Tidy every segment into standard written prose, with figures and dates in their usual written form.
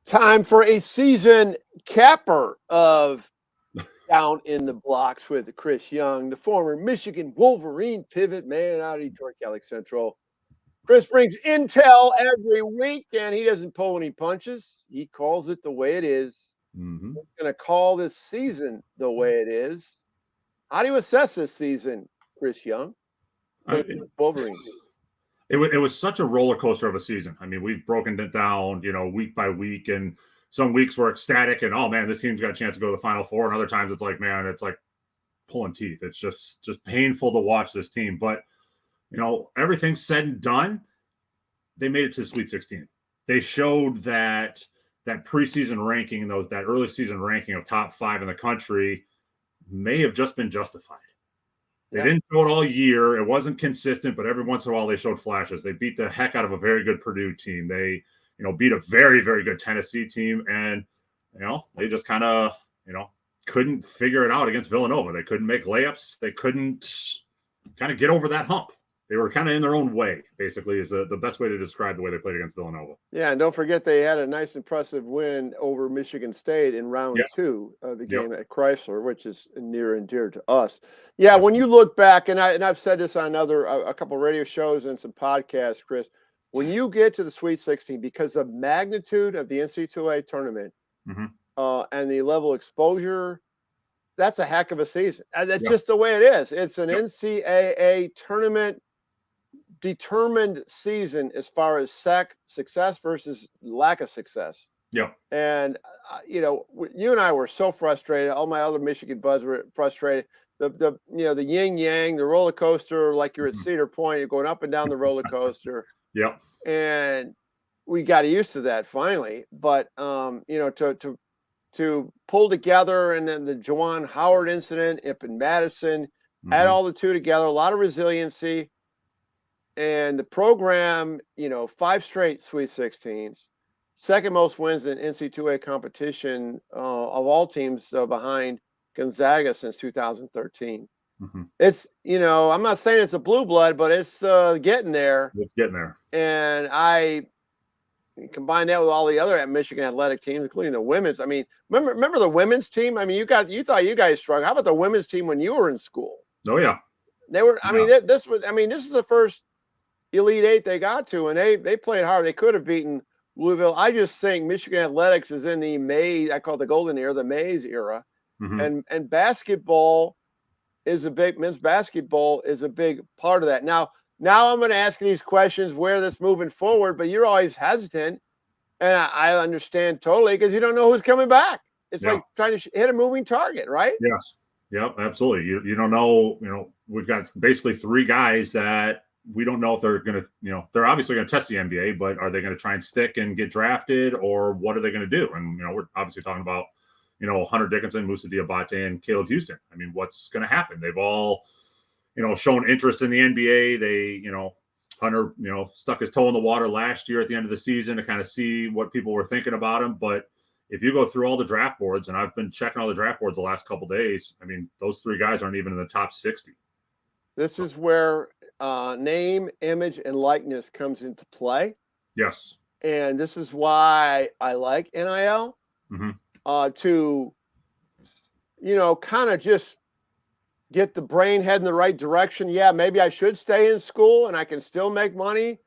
Time for a season capper of Down in the Blocks with Chris Young, the former Michigan Wolverine pivot man out of Detroit Catholic Central. Chris brings intel every week, and he doesn't pull any punches. He calls it the way it is. Mm-hmm. He's going to call this season the way it is. How do you assess this season, Chris Young, for the Wolverines? It was such a roller coaster of a season. I mean, we've broken it down, week by week, and some weeks we're ecstatic and, oh man, this team's got a chance to go to the Final Four, and other times it's like, man, it's like pulling teeth. It's just painful to watch this team. But everything said and done, they made it to the Sweet 16. They showed that preseason ranking, that early season ranking of top 5 in the country may have just been justified. They didn't show it all year. It wasn't consistent, but every once in a while they showed flashes. They beat the heck out of a very good Purdue team. They, beat a very, very good Tennessee team. And, they just kind of, couldn't figure it out against Villanova. They couldn't make layups. They couldn't kind of get over that hump. They were kind of in their own way, basically, is the best way to describe the way they played against Villanova. Yeah, and don't forget they had a nice, impressive win over Michigan State in round 2 of the game at Chrysler, which is near and dear to us. Yeah, when you look back, and I've said this on a couple of radio shows and some podcasts, Chris, when you get to the Sweet 16, because the magnitude of the NCAA tournament and the level of exposure, that's a heck of a season. And that's just the way it is. It's an NCAA tournament determined season as far as success versus lack of success. Yeah. And, you and I were so frustrated. All my other Michigan buds were frustrated. The yin yang, the roller coaster, like you're at Cedar Point, you're going up and down the roller coaster. Yeah. And we got used to that finally. But, to pull together, and then the Juwan Howard incident up in Madison, add all the two together, a lot of resiliency. And the program, 5 straight Sweet 16s, second most wins in NCAA competition of all teams behind Gonzaga since 2013. It's, I'm not saying it's a blue blood, but it's getting there. It's getting there. And I combine that with all the other Michigan athletic teams, including the women's. I mean, remember the women's team? I mean, you thought you guys struggled. How about the women's team when you were in school? Oh yeah. They were, this is the first Elite 8 they got to, and they played hard. They could have beaten Louisville. I just think Michigan athletics is in the maze. I call it the golden era, the maze era. And basketball is men's basketball is a big part of that. Now I'm going to ask these questions where this moving forward, but you're always hesitant, and I understand totally because you don't know who's coming back. It's like trying to hit a moving target, right? Yes. Yep, absolutely. You don't know, we've got basically 3 guys that we don't know if they're going to, they're obviously going to test the NBA, but are they going to try and stick and get drafted, or what are they going to do? And, we're obviously talking about, Hunter Dickinson, Moussa Diabate, and Caleb Houston. I mean, what's going to happen? They've all, shown interest in the NBA. They, Hunter, stuck his toe in the water last year at the end of the season to kind of see what people were thinking about him. But if you go through all the draft boards, and I've been checking all the draft boards the last couple of days, I mean, those 3 guys aren't even in the top 60. This is where name, image, and likeness comes into play. Yes. And this is why I like NIL to, kind of just get the brain head in the right direction. Yeah, maybe I should stay in school and I can still make money.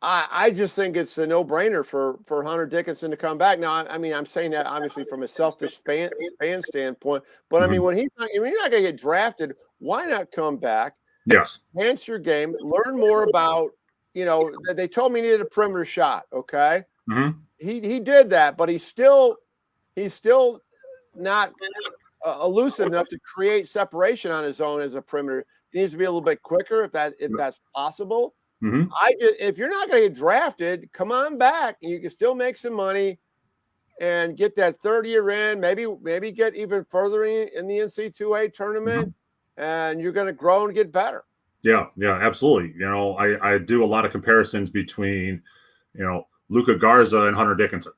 I just think it's a no-brainer for Hunter Dickinson to come back. Now, I mean, I'm saying that obviously from a selfish fan standpoint, but I mean, when you're not going to get drafted, why not come back? Yes. Enhance your game, learn more about, they told me he needed a perimeter shot. Okay. He did that, but he's still not elusive enough to create separation on his own as a perimeter. He needs to be a little bit quicker if that's possible. If you're not going to get drafted, come on back and you can still make some money and get that third year in, maybe get even further in the NCAA tournament, and you're going to grow and get better. Yeah, absolutely. I do a lot of comparisons between, Luka Garza and Hunter Dickinson.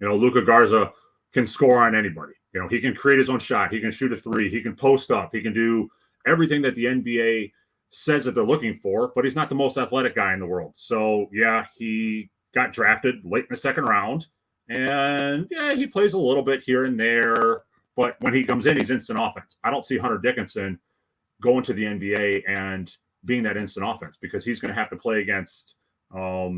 Luka Garza can score on anybody. He can create his own shot. He can shoot a 3. He can post up. He can do everything that the NBA says that they're looking for, but he's not the most athletic guy in the world. So, yeah, he got drafted late in the second round. And yeah, he plays a little bit here and there. But when he comes in, he's instant offense. I don't see Hunter Dickinson going to the NBA and being that instant offense because he's going to have to play against Jokic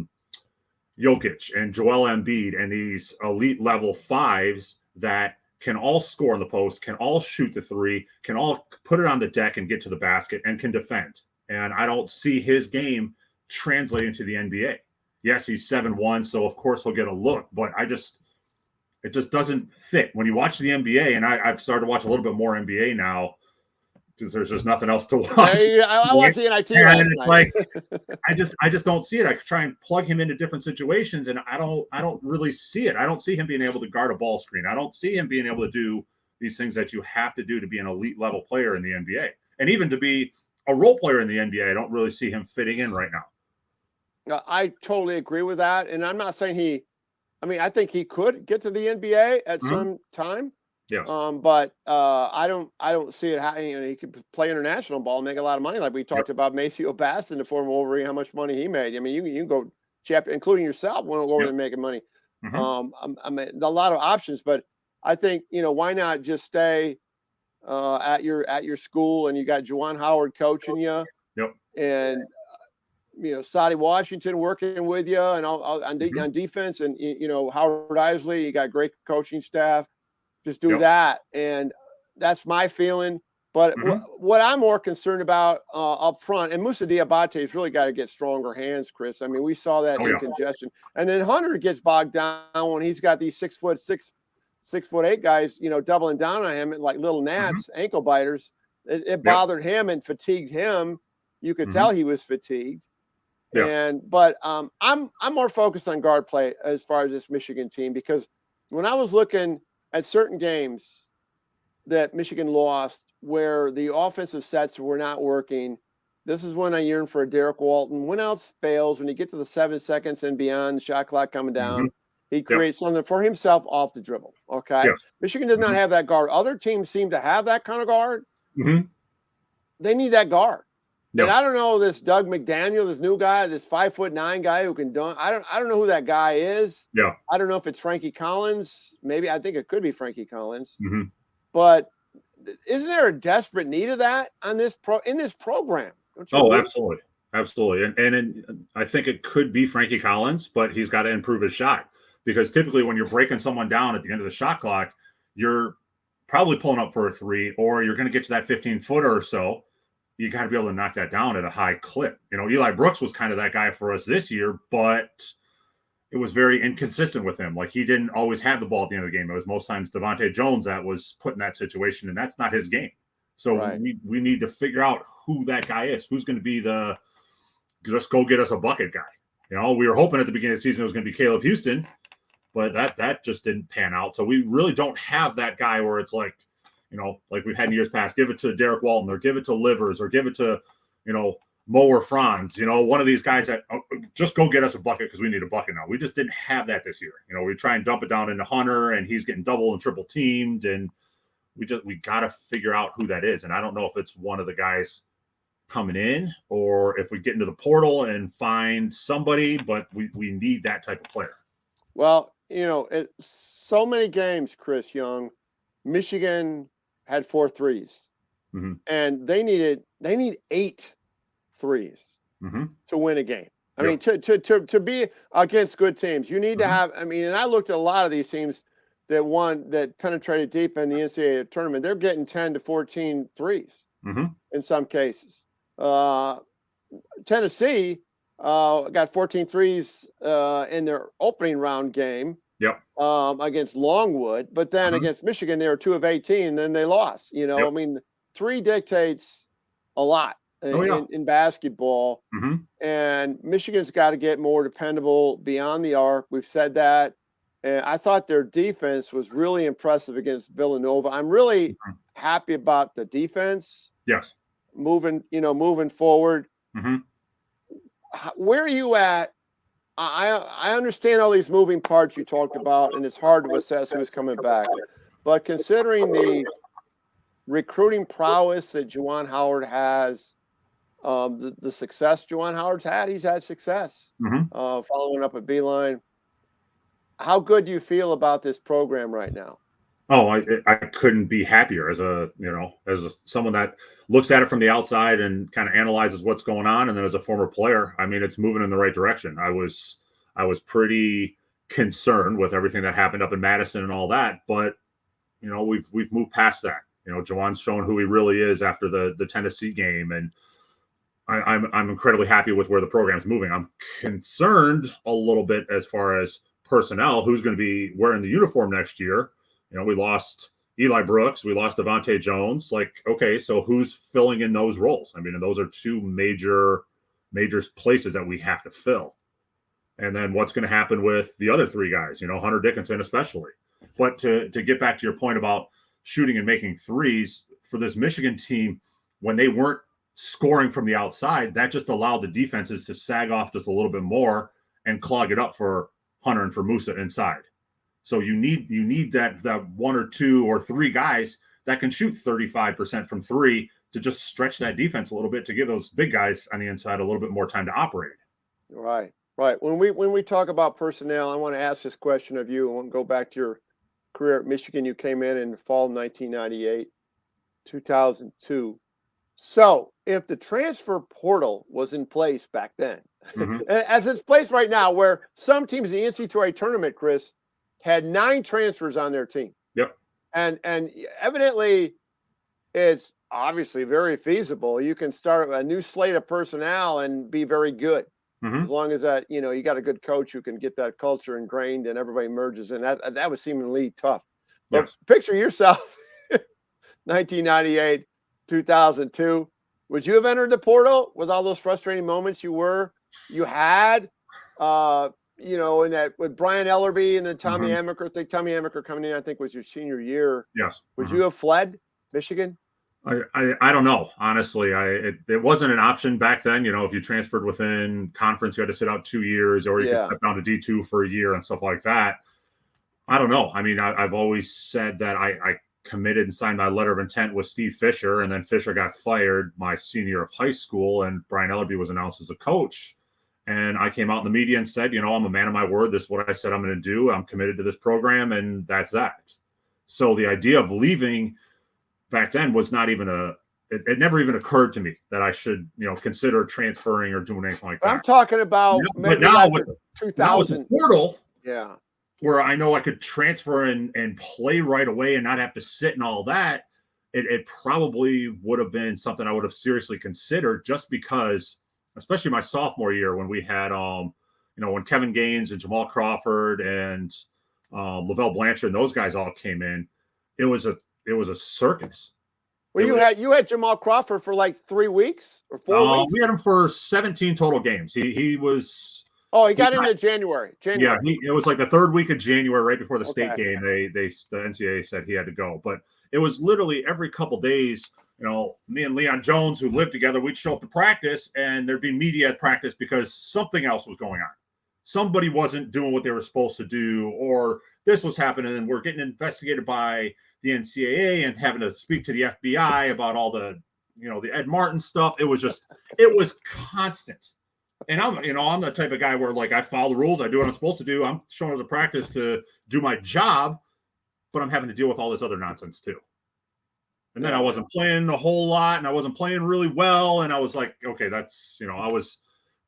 and Joel Embiid and these elite level fives that can all score in the post, can all shoot the three, can all put it on the deck and get to the basket and can defend. And I don't see his game translating to the NBA. Yes, he's 7'1", so of course he'll get a look, but it just doesn't fit. When you watch the NBA, and I've started to watch a little bit more NBA now because there's just nothing else to watch. I watched the NIT and last it's night. like I just don't see it. I try and plug him into different situations, and I don't really see it. I don't see him being able to guard a ball screen. I don't see him being able to do these things that you have to do to be an elite level player in the NBA, and even to be a role player in the NBA. I don't really see him fitting in right now. I totally agree with that, and I'm not saying I think he could get to the NBA at some time. Yes. But I don't see it happening. You know, he could play international ball and make a lot of money, like we talked about Maceo Baston, the former Wolverine, how much money he made. I mean, you can go chapter, including yourself, want to go over there and making money. I mean, a lot of options, but I think why not just stay at your school, and you got Juwan Howard coaching you, and Sadi Washington working with you, and on defense, and Howard Isley, you got great coaching staff. Just do that, and that's my feeling. But what I'm more concerned about up front, and Moussa Diabate's really got to get stronger hands, Chris. I mean, we saw that in congestion, and then Hunter gets bogged down when he's got these 6'8" guys, doubling down on him like little gnats, ankle biters. It bothered him and fatigued him. You could tell he was fatigued. But I'm more focused on guard play as far as this Michigan team, because when I was looking at certain games that Michigan lost where the offensive sets were not working, this is when I yearn for a Derek Walton. When else fails, when you get to the 7 seconds and beyond, the shot clock coming down, he creates something for himself off the dribble. Okay. Michigan does not have that guard. Other teams seem to have that kind of guard. They need that guard. And I don't know this Doug McDaniel, this new guy, this 5'9" guy who can dunk. I don't know who that guy is. I don't know if it's Frankie Collins. Maybe I think it could be Frankie Collins. But isn't there a desperate need of that in this program? Absolutely, absolutely. And I think it could be Frankie Collins, but he's got to improve his shot, because typically when you're breaking someone down at the end of the shot clock, you're probably pulling up for a three, or you're going to get to that 15-footer or so. You got to be able to knock that down at a high clip. Eli Brooks was kind of that guy for us this year, but it was very inconsistent with him. Like, he didn't always have the ball at the end of the game. It was most times Devontae Jones that was put in that situation, and that's not his game. So we need to figure out who that guy is. Who's going to be the just go get us a bucket guy? We were hoping at the beginning of the season it was going to be Caleb Houston, but that just didn't pan out. So we really don't have that guy where it's like, like we've had in years past, give it to Derek Walton, or give it to Livers, or give it to, Mo or Franz, one of these guys that just go get us a bucket because we need a bucket now. We just didn't have that this year. We try and dump it down into Hunter, and he's getting double and triple teamed, and we got to figure out who that is. And I don't know if it's one of the guys coming in, or if we get into the portal and find somebody, but we need that type of player. Well, so many games, Chris Young, Michigan had 4 threes, and they need 8 threes to win a game. I mean, to be against good teams, you need to have. I mean, and I looked at a lot of these teams that penetrated deep in the NCAA tournament. They're getting 10 to 14 threes in some cases. Tennessee got 14 threes in their opening round game. Against Longwood, but then against Michigan, they were 2 of 18, and then they lost. I mean, 3 dictates a lot in basketball, and Michigan's got to get more dependable beyond the arc. We've said that, and I thought their defense was really impressive against Villanova. I'm really happy about the defense. Moving forward. Where are you at? I understand all these moving parts you talked about, and it's hard to assess who's coming back. But considering the recruiting prowess that Juwan Howard has, the success Juwan Howard's had. He's had success following up at Beeline. How good do you feel about this program right now? Oh, I couldn't be happier as someone that looks at it from the outside and kind of analyzes what's going on, and then as a former player, I mean, it's moving in the right direction. I was pretty concerned with everything that happened up in Madison and all that, but we've moved past that. Juwan's shown who he really is after the Tennessee game, and I'm incredibly happy with where the program's moving. I'm concerned a little bit as far as personnel, who's going to be wearing the uniform next year. We lost Eli Brooks, we lost Devontae Jones. Like, okay, so who's filling in those roles? I mean, and those are two major places that we have to fill. And then what's going to happen with the other three guys? Hunter Dickinson especially. But to get back to your point about shooting and making threes for this Michigan team, when they weren't scoring from the outside, that just allowed the defenses to sag off just a little bit more and clog it up for Hunter and for Musa inside. So you need that one or two or three guys that can shoot 35% from three to just stretch that defense a little bit, to give those big guys on the inside a little bit more time to operate. Right. When we talk about personnel, I want to ask this question of you. I want to go back to your career at Michigan. You came in fall 1998, 2002. So if the transfer portal was in place back then, as it's placed right now, where some teams in the NCAA tournament, Chris, had 9 transfers on their team. Yep. And evidently it's obviously very feasible. You can start a new slate of personnel and be very good. As long as that, you got a good coach who can get that culture ingrained and everybody merges in. That was seemingly tough. But yes. Picture yourself 1998, 2002. Would you have entered the portal with all those frustrating moments you had? In that with Brian Ellerby and then Tommy Amaker. I think Tommy Amaker coming in, I think, was your senior year. Yes. Would you have fled Michigan? I don't know. Honestly, it wasn't an option back then. If you transferred within conference, you had to sit out 2 years, or you could step down to D2 for a year and stuff like that. I don't know. I mean, I've always said that I committed and signed my letter of intent with Steve Fisher, and then Fisher got fired my senior year of high school, and Brian Ellerby was announced as a coach. And I came out in the media and said, I'm a man of my word. This is what I said I'm going to do. I'm committed to this program, and that's that. So the idea of leaving back then was not even it never even occurred to me that I should, consider transferring or doing anything like that. I'm talking about but now with 2000 the portal, where I know I could transfer and play right away and not have to sit and all that, it probably would have been something I would have seriously considered, just because, especially my sophomore year, when we had, when Kevin Gaines and Jamal Crawford and Lavelle Blanchard and those guys all came in, it was a circus. Well, you had Jamal Crawford for like 3 weeks or 4 weeks. We had him for 17 total games. He was. Oh, he got into January. Yeah, it was like the 3rd week of January, right before the state game. The NCAA said he had to go, but it was literally every couple days. Me and Leon Jones, who lived together, we'd show up to practice, and there'd be media at practice because something else was going on. Somebody wasn't doing what they were supposed to do, or this was happening, and we're getting investigated by the NCAA and having to speak to the FBI about all the Ed Martin stuff. It was constant. And I'm the type of guy where, like, I follow the rules. I do what I'm supposed to do. I'm showing up to practice to do my job, but I'm having to deal with all this other nonsense too. And then I wasn't playing a whole lot, and I wasn't playing really well. And I was like, okay, that's,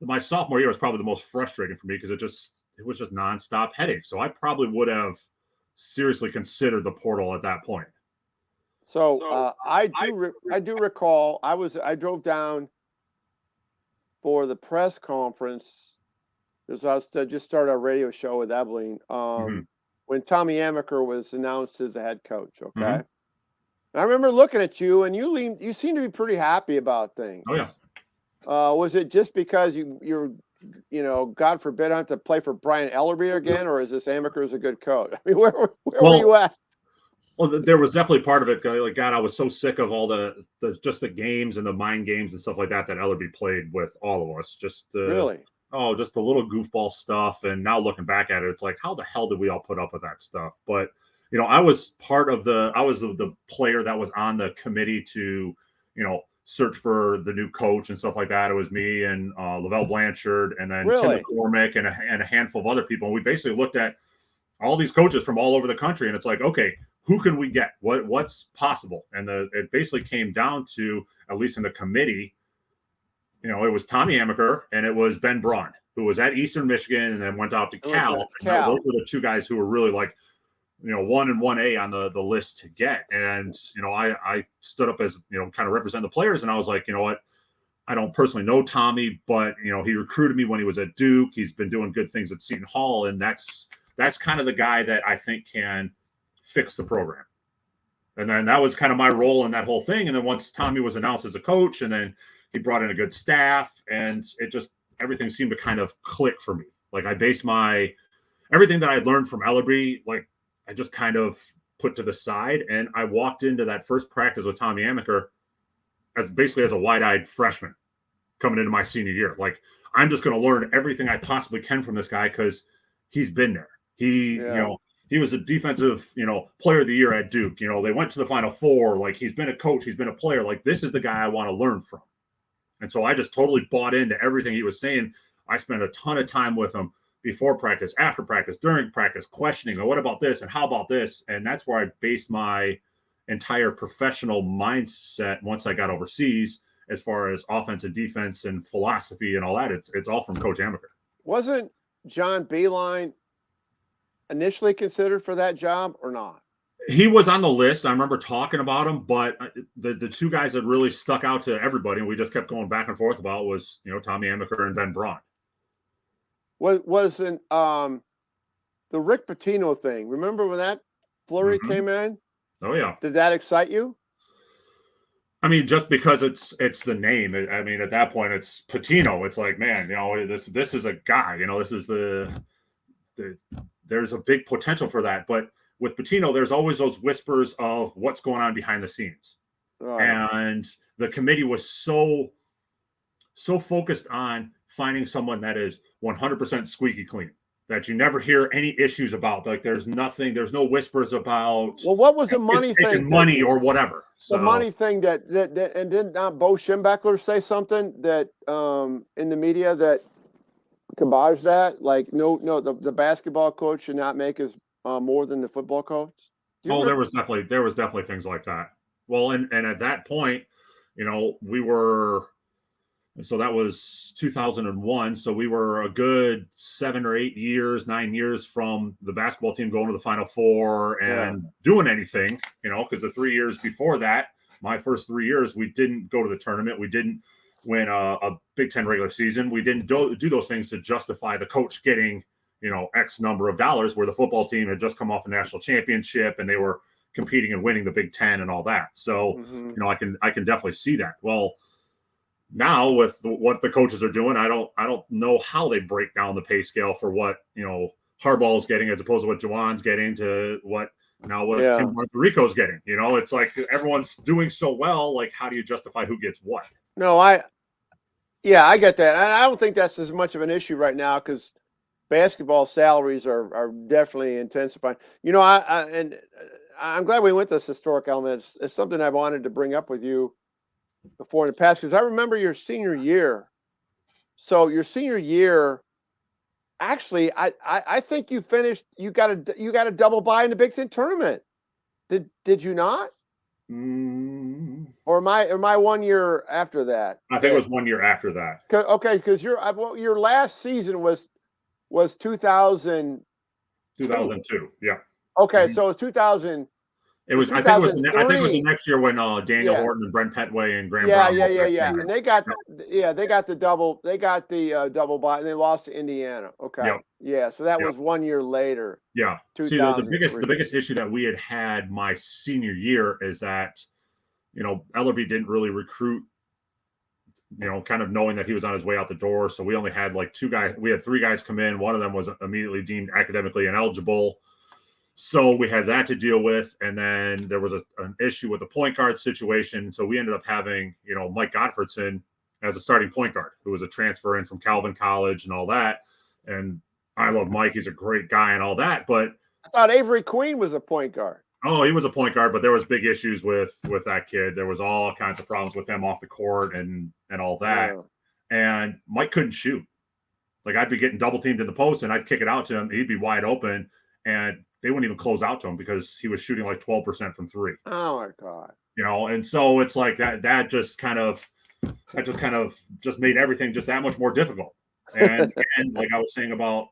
my sophomore year was probably the most frustrating for me, because it was just nonstop headache. So I probably would have seriously considered the portal at that point. So I do recall I drove down for the press conference, because I just started a radio show with Ebeling, when Tommy Amaker was announced as the head coach. Okay. I remember looking at you, and you seemed to be pretty happy about things. Oh yeah. Was it just because you're God forbid, have to play for Brian Ellerby again, or is this Amaker is a good coach? I mean, where were you at? Well, there was definitely part of it. Like, God, I was so sick of all the games and the mind games and stuff like that Ellerby played with all of us. Really? Oh, just the little goofball stuff. And now looking back at it, it's like, how the hell did we all put up with that stuff? But I was the player that was on the committee to, search for the new coach and stuff like that. It was me and Lavelle Blanchard and then Tim Really? McCormick and a handful of other people. And we basically looked at all these coaches from all over the country, and it's like, okay, who can we get? What's possible? And it basically came down to, at least in the committee, it was Tommy Amaker and it was Ben Braun, who was at Eastern Michigan and then went out to Cal. Those were the two guys who were really like, 1 and 1A on the list to get. And, I stood up as, kind of represent the players. And I was like, you know what? I don't personally know Tommy, but, he recruited me when he was at Duke. He's been doing good things at Seton Hall. And that's kind of the guy that I think can fix the program. And then that was kind of my role in that whole thing. And then once Tommy was announced as a coach, and then he brought in a good staff, and everything seemed to kind of click for me. Like I based everything that I learned from Ellerby, like I just kind of put to the side, and I walked into that first practice with Tommy Amaker as a wide-eyed freshman coming into my senior year. Like I'm just going to learn everything I possibly can from this guy because he's been there. He was a defensive, player of the year at Duke. They went to the Final Four. Like he's been a coach, he's been a player. Like this is the guy I want to learn from. And so I just totally bought into everything he was saying. I spent a ton of time with him before practice, after practice, during practice, questioning, what about this and how about this? And that's where I based my entire professional mindset once I got overseas, as far as offense and defense and philosophy and all that. It's all from Coach Amaker. Wasn't John Beilein initially considered for that job or not? He was on the list. I remember talking about him, but the two guys that really stuck out to everybody, and we just kept going back and forth about, was Tommy Amaker and Ben Braun. Wasn't the Rick Pitino thing? Remember when that flurry came in? Oh yeah. Did that excite you? I mean, just because it's the name. I mean, at that point, it's Pitino. It's like, man, this is a guy. This is there's a big potential for that. But with Pitino, there's always those whispers of what's going on behind the scenes. And the committee was so focused on finding someone that is 100% squeaky clean, that you never hear any issues about. Like there's no whispers about. Well, what was the money thing? Money or whatever. So, the money thing that and did not Bo Schembechler say something that in the media that kibosh that? Like no, the basketball coach should not make as more than the football coach? There was definitely things like that. Well, and at that point, we were, so that was 2001. So we were a good 9 years from the basketball team going to the Final Four and doing anything, because the 3 years before that, my first 3 years, we didn't go to the tournament. We didn't win a Big Ten regular season. We didn't do those things to justify the coach getting, X number of dollars, where the football team had just come off a national championship and they were competing and winning the Big Ten and all that. So, I can definitely see that. Well, now with what the coaches are doing, I don't know how they break down the pay scale for what, Harbaugh's getting as opposed to what Juwan's getting to what Kim Rico's getting. It's like everyone's doing so well. Like, how do you justify who gets what? No, I get that. I don't think that's as much of an issue right now because basketball salaries are definitely intensifying. I'm glad we went this historic element. It's something I've wanted to bring up with you before in the past, because I remember your senior year. So your senior year, actually, I think you finished. You got a double bye in the Big Ten tournament. Did you not? Or am I 1 year after that? I think it was 1 year after that. Okay, because your last season was 2000. 2002. Yeah. Okay, so it's 2000. It was. I think it was the next year when Daniel Horton and Brent Petway and Graham Brown. Yeah. And they got the double. They got the double bye, and they lost to Indiana. Okay. Yep. Yeah. So that was 1 year later. Yeah. See, the biggest issue that we had my senior year is that, Ellerby didn't really recruit. Kind of knowing that he was on his way out the door. So we only had like two guys. We had three guys come in. One of them was immediately deemed academically ineligible. So we had that to deal with. And then there was an issue with the point guard situation. So we ended up having, Mike Gottfredson as a starting point guard, who was a transfer in from Calvin College and all that. And I love Mike. He's a great guy and all that. But I thought Avery Queen was a point guard. Oh, he was a point guard, but there was big issues with that kid. There was all kinds of problems with him off the court and all that. And Mike couldn't shoot. Like, I'd be getting double teamed in the post, and I'd kick it out to him. He'd be wide open, and they wouldn't even close out to him because he was shooting like 12% from three. Oh my God! And so it's like that just kind of made everything just that much more difficult. And like I was saying about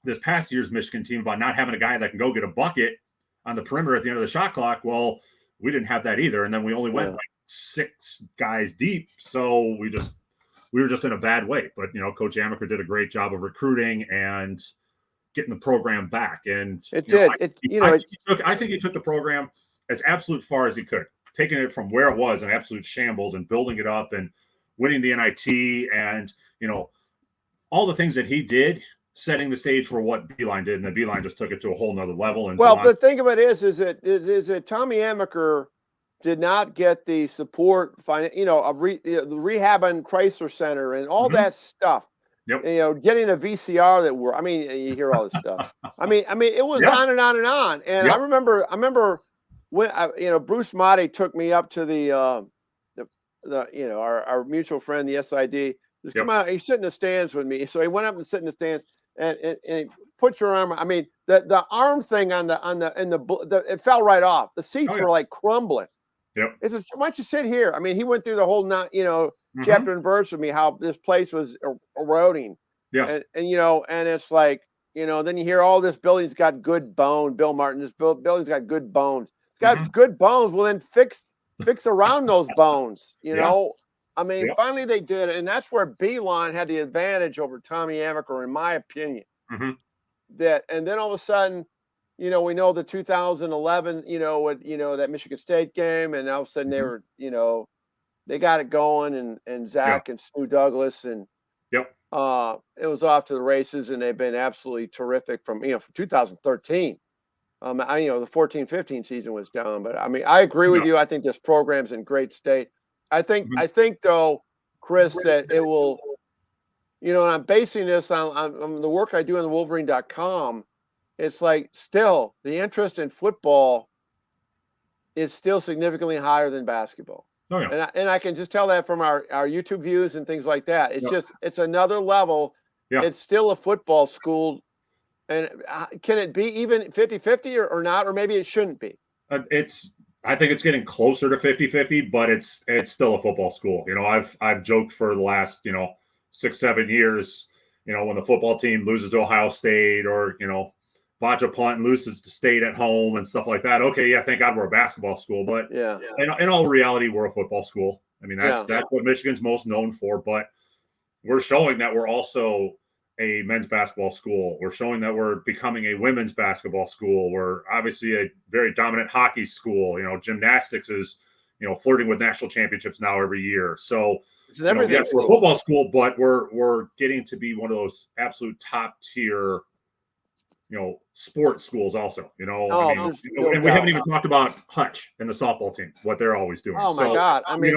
this past year's Michigan team about not having a guy that can go get a bucket on the perimeter at the end of the shot clock. Well, we didn't have that either, and then we only went like 6 guys deep, so we were just in a bad way. But Coach Amaker did a great job of recruiting and getting the program back. And I think he took the program as absolute far as he could, taking it from where it was an absolute shambles and building it up and winning the NIT and all the things that he did, setting the stage for what Beeline did, and the Beeline just took it to a whole nother level. And the thing of it is that Tommy Amaker did not get the support, the rehab and Chrysler Center and all that stuff. Yep. Getting a VCR that worked. I mean, you hear all this stuff. I mean, it was on and on and on. And I remember when Bruce Motti took me up to the our mutual friend, the SID. Just come out. He sit in the stands with me. So he went up and sit in the stands and he put your arm. I mean, the arm thing it fell right off. The seats were like crumbling. Yep. It's just, why don't you sit here? I mean, he went through the whole chapter and verse with me how this place was eroding. Yeah. And it's like, then you hear all this building's got good bone. Bill Martin, this building's got good bones. It's got good bones. Well, then fix around those bones. I mean, finally they did, and that's where Beeline had the advantage over Tommy Amaker, in my opinion. And then all of a sudden, we know the 2011, that Michigan State game, and all of a sudden they were, they got it going, and Zach and Stu Douglas, and it was off to the races, and they've been absolutely terrific from 2013. The 14-15 season was down, but I mean, I agree with you. I think this program's in great state. I think though, Chris, that it will, and I'm basing this on the work I do on the Wolverine.com. It's like still the interest in football is still significantly higher than basketball. Oh, yeah. And I can just tell that from our YouTube views and things like that. It's just, it's another level. Yeah. It's still a football school. And can it be even 50-50 or not? Or maybe it shouldn't be. I think it's getting closer to 50-50, but it's still a football school. I've joked for the last, 6-7 years, when the football team loses to Ohio State or, botch a punt and loses to State at home and stuff like that. Okay, yeah, thank God we're a basketball school, but in all reality, we're a football school. I mean, that's what Michigan's most known for, but we're showing that we're also a men's basketball school. We're showing that we're becoming a women's basketball school. We're obviously a very dominant hockey school. Gymnastics is, flirting with national championships now every year. So we're a football school, but we're getting to be one of those absolute top tier sports schools also, and we haven't even talked about Hutch and the softball team, what they're always doing. Oh my God. I mean,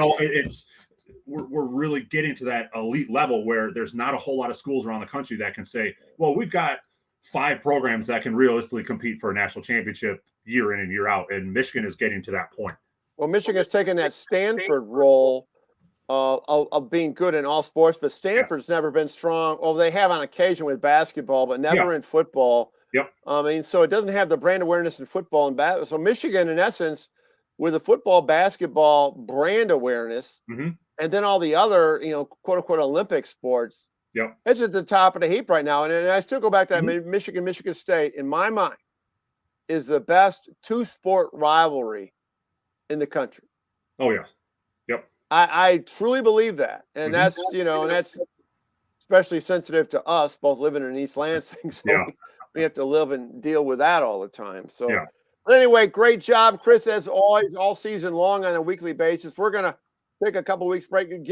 we're really getting to that elite level where there's not a whole lot of schools around the country that can say, well, we've got 5 programs that can realistically compete for a national championship year in and year out. And Michigan is getting to that point. Well, Michigan's taken that Stanford role of being good in all sports, but Stanford's never been strong. Well, they have on occasion with basketball, but never in football. Yep. I mean, so it doesn't have the brand awareness in football and basketball. So Michigan, in essence, with the football, basketball brand awareness, and then all the other, quote unquote, Olympic sports, it's at the top of the heap right now. And I still go back to that Michigan State, in my mind, is the best 2-sport rivalry in the country. Oh, yeah. Yep. I truly believe that. And that's, and that's especially sensitive to us both living in East Lansing. So we have to live and deal with that all the time. So, but anyway, great job, Chris, as always, all season long on a weekly basis. We're going to take a couple weeks break and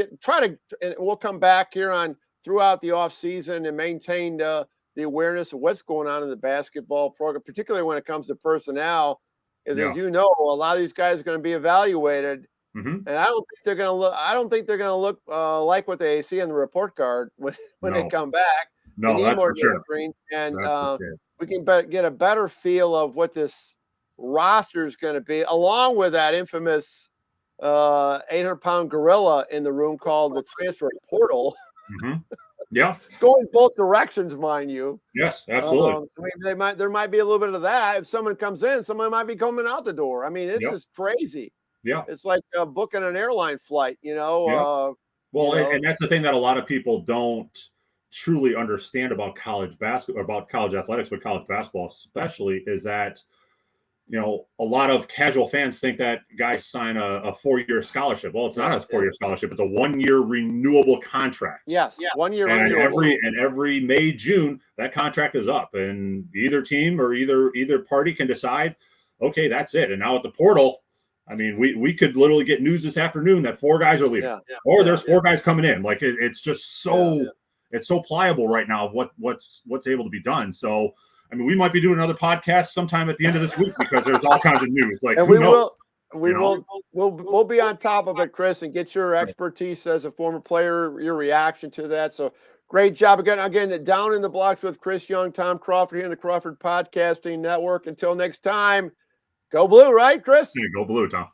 and we'll come back here on throughout the off season and maintain the awareness of what's going on in the basketball program, particularly when it comes to personnel. As you know, a lot of these guys are going to be evaluated. And I don't think they're going to look. I don't think they're going to look like what they see on the report card when they come back. No, that's for sure. And we can get a better feel of what this roster is going to be, along with that infamous 800-pound gorilla in the room called the transfer portal. Mm-hmm. Yeah, going both directions, mind you. Yes, absolutely. I mean, there might be a little bit of that. If someone comes in, someone might be coming out the door. I mean, this is crazy. Yeah, it's like booking an airline flight. Well, and that's the thing that a lot of people don't truly understand about college basketball, about college athletics, but college basketball especially, is that a lot of casual fans think that guys sign a 4-year scholarship. Well, it's not a 4-year scholarship; it's a 1-year renewable contract. Yes, 1 year and renewable. every May, June, that contract is up, and either team or either party can decide, okay, that's it. And now at the portal, I mean, we could literally get news this afternoon that 4 guys are leaving, or there's 4 guys coming in. Like it's just so it's so pliable right now of what's able to be done. So. I mean, we might be doing another podcast sometime at the end of this week because there's all kinds of news. Like, and who knows? We'll be on top of it, Chris, and get your expertise as a former player, your reaction to that. So great job again. Down in the Blocks with Chris Young, Tom Crawford here in the Crawford Podcasting Network. Until next time, go blue, right, Chris? Yeah, go blue, Tom.